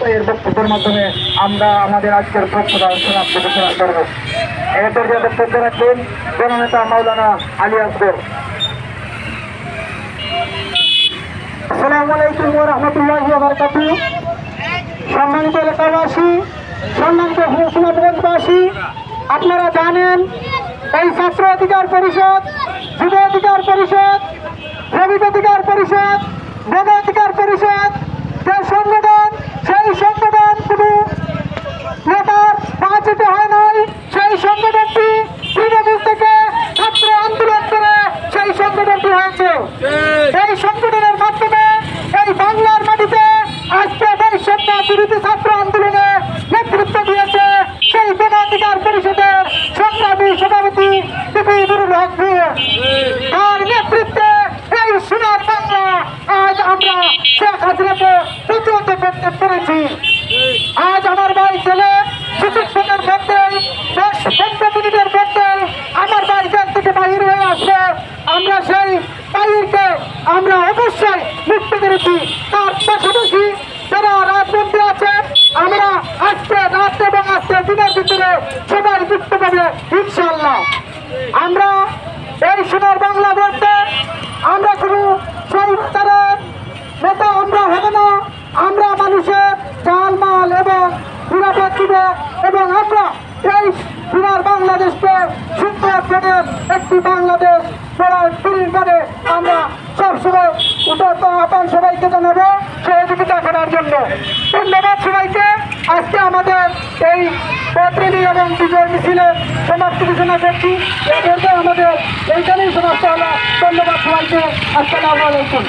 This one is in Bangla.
এর বক্তব্যের মাধ্যমে আমরা আমাদের আজকের বক্তব্য সমাপ্ত ঘোষণা করব। এরপর যে বক্তব্য রাখবেন জননেতা মাওলানা আলী আকবর। আসসালামু আলাইকুম ওয়া রাহমাতুল্লাহি ওয়া বারাকাতুহু। সম্মানিত এলাকাবাসী, সম্মানিত সুনামগঞ্জবাসী, আপনারা জানেন এই ছাত্র অধিকার পরিষদ, যুব অধিকার পরিষদ, শ্রমিক অধিকার পরিষদ, গণ অধিকার পরিষদ যে সংগঠন, সেই সংগঠন শুধু নেতার বাঁচিতে হয় নাই। সেই সংগঠনটি তৃণমূল থেকে ছাত্র আন্দোলন করে সেই সংগঠনটি হয়েছে। এই সংগঠনের মাধ্যমে এই বাংলার মাটিতে আজকে বৈষম্য বিরোধী ছাত্র আন্দোলনে নেতৃত্ব দিয়েছে সেই গণ অধিকার পরিষদের সংগ্রামী সভাপতি বিপিনুরুল হক মিয়া। তার নেতৃত্বে এই সোনার বাংলা আজ আমরা শেখ হাসিনাকে প্রতিহত করতে পেরেছি। আজ আমার বাড়ি ছেলে কিছুক্ষণের মধ্যেই 10-15 মিনিটের মধ্যেই আমার বাড়ির থেকে বাহির হয়ে আসবে। আমরা সেই বাহিরকে আমরা অবশ্যই মুক্ত করেছি। তার পাশাপাশি যারা রাজমন্ত্রী আছেন, আমরা আজকে রাত এবং আজকে দিনের ভিতরে সবাই মুক্ত পাবে ইনশাআল্লাহ। আমরা এই সোনার বাংলা বলতে আমরা কোনো সরকারের নেতা আমরা হব না। আমরা মানুষের জানমাল এবং নিরাপদ দিব এবং আমরা এই সোনার বাংলাদেশকে সুন্দর করে একটি বাংলাদেশ গড়ার পরিবারে আমরা সবসময় উদ্যত আহ্বান সবাইকে জানাবো সহযোগিতা করার জন্য। ধন্যবাদ সবাইকে। আজকে আমাদের এই প্রতিনিধি এবং বিজয় মিছিলের সমাপ্তি ঘোষণা করছি। এর মধ্যে আমাদের এইখানেই সমাপ্ত হলো। ধন্যবাদ সবাইকে। আসসালামু আলাইকুম।